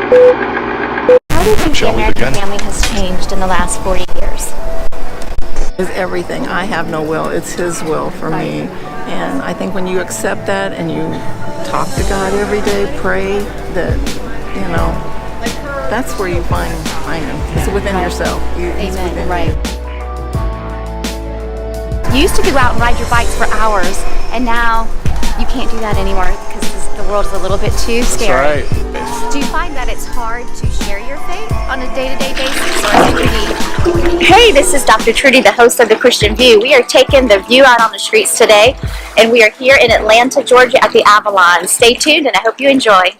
How do you think the American family has changed in the last 40 years? Is everything. I have no will. It's His will for me. And I think when you accept that and you talk to God every day, pray, that, that's where you find Him. It's within yourself. It's Amen. within Right. you. You used to go out and ride your bikes for hours, and now you can't do that anymore because the world is a little bit too scary. That's right. Do you find that it's hard to share your faith on a day-to-day basis, or is it easy? Hey, this is Dr. Trudy, the host of The Christian View. We are taking the view out on the streets today, and we are here in Atlanta, Georgia at the Avalon. Stay tuned, and I hope you enjoy.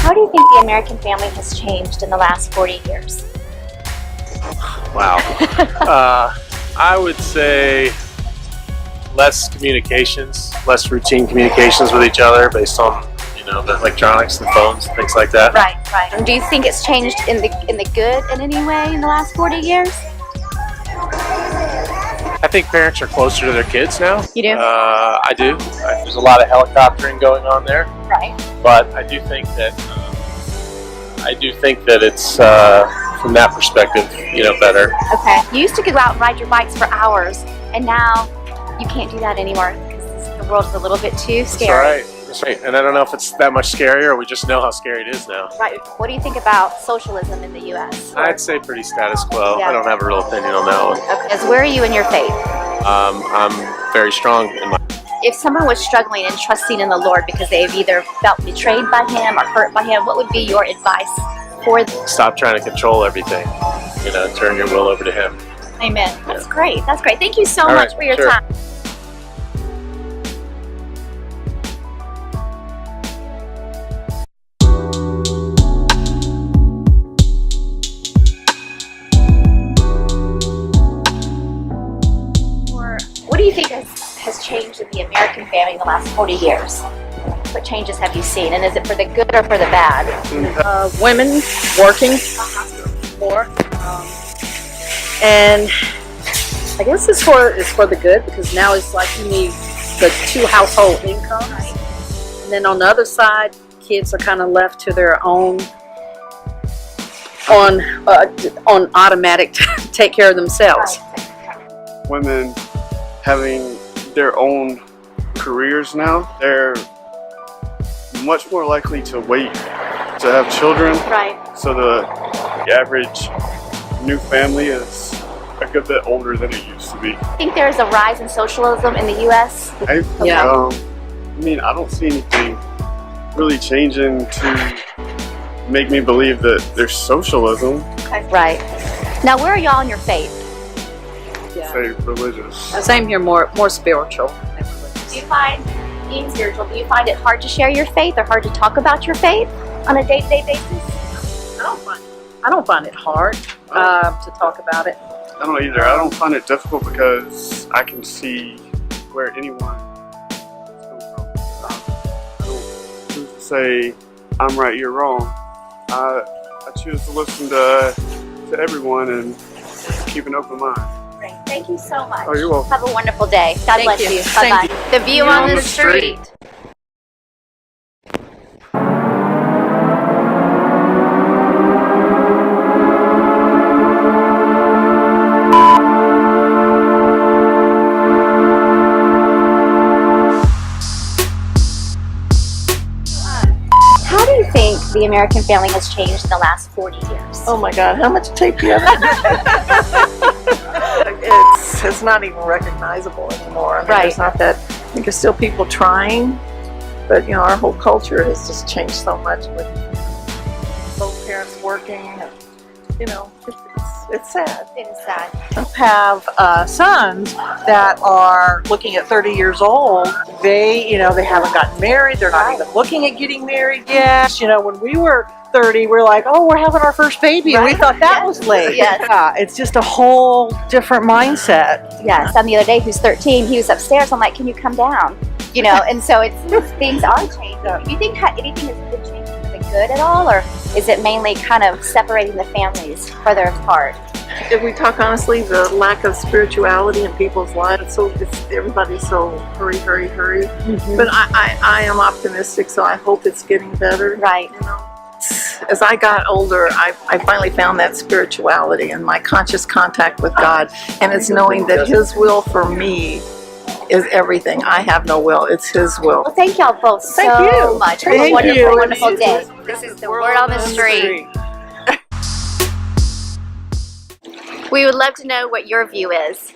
How do you think the American family has changed in the last 40 years? Wow. I would say less communications, less routine communications with each other based on, the electronics, the phones, things like that. Right. And do you think it's changed in the good in any way in the last 40 years? I think parents are closer to their kids now. You do? I do. There's a lot of helicoptering going on there. Right. But I do think that it's from that perspective, better. Okay. You used to go out and ride your bikes for hours, and now you can't do that anymore because the world is a little bit too scary. That's right. And I don't know if it's that much scarier, or we just know how scary it is now. Right. What do you think about socialism in the U.S.? I'd say pretty status quo. Yeah. I don't have a real opinion on that one. Okay. Where are you in your faith? I'm very strong in my. If someone was struggling and trusting in the Lord because they've either felt betrayed by Him or hurt by Him, what would be your advice for them? Stop trying to control everything. Turn your will over to Him. Amen. That's great. That's great. Thank you so All much right, for your sure. time. What do you think has changed in the American family in the last 40 years? What changes have you seen, and is it for the good or for the bad? Women working more. And I guess it's for the good, because now it's like you need the 2 household incomes. And then on the other side, kids are kind of left to their own on automatic take care of themselves. Women having their own careers now, they're much more likely to wait to have children. Right. So the average new family is a good bit older than it used to be. I think there's a rise in socialism in the U.S. I Yeah. I don't see anything really changing to make me believe that there's socialism. Right. Now, where are y'all in your faith? Say religious. Same here, more spiritual than religious. Do you find being spiritual, do you find it hard to share your faith or hard to talk about your faith on a day-to-day basis? I don't find it hard to talk about it. I don't either. I don't find it difficult because I can see where anyone is coming from. I don't choose to say I'm right, you're wrong. I choose to listen to everyone and keep an open mind. Great. Thank you so much. Oh, you're welcome. Have a wonderful day. God Thank bless you. you. Thank Bye-bye. you. The view on the street. How do you think the American family has changed in the last 40 years? Oh my God, how much tape do you have? It's not even recognizable anymore. I mean, Right. It's not that. I think there's still people trying, but our whole culture has just changed so much with both parents working. And, it's sad. It is sad. Have sons that are looking at 30 years old. They haven't gotten married. They're not even looking at getting married yet. When we were 30, we're like, oh, we're having our first baby, and we thought that was late. Yes. Yeah, it's just a whole different mindset. Yeah, son the other day who's 13, he was upstairs. I'm like, can you come down? And so things are changing. Do you think anything has been changing for the good good at all, or is it mainly kind of separating the families further apart? If we talk honestly, the lack of spirituality in people's lives, everybody's so hurry. But I am optimistic, so I hope it's getting better. Right. You know, as I got older, I finally found that spirituality and my conscious contact with God, and it's knowing that His will for me is everything. I have no will; it's His will. Well, thank y'all both so you. much. Have a Thank wonderful, you. wonderful day. This is the Word on the Street. We would love to know what your view is.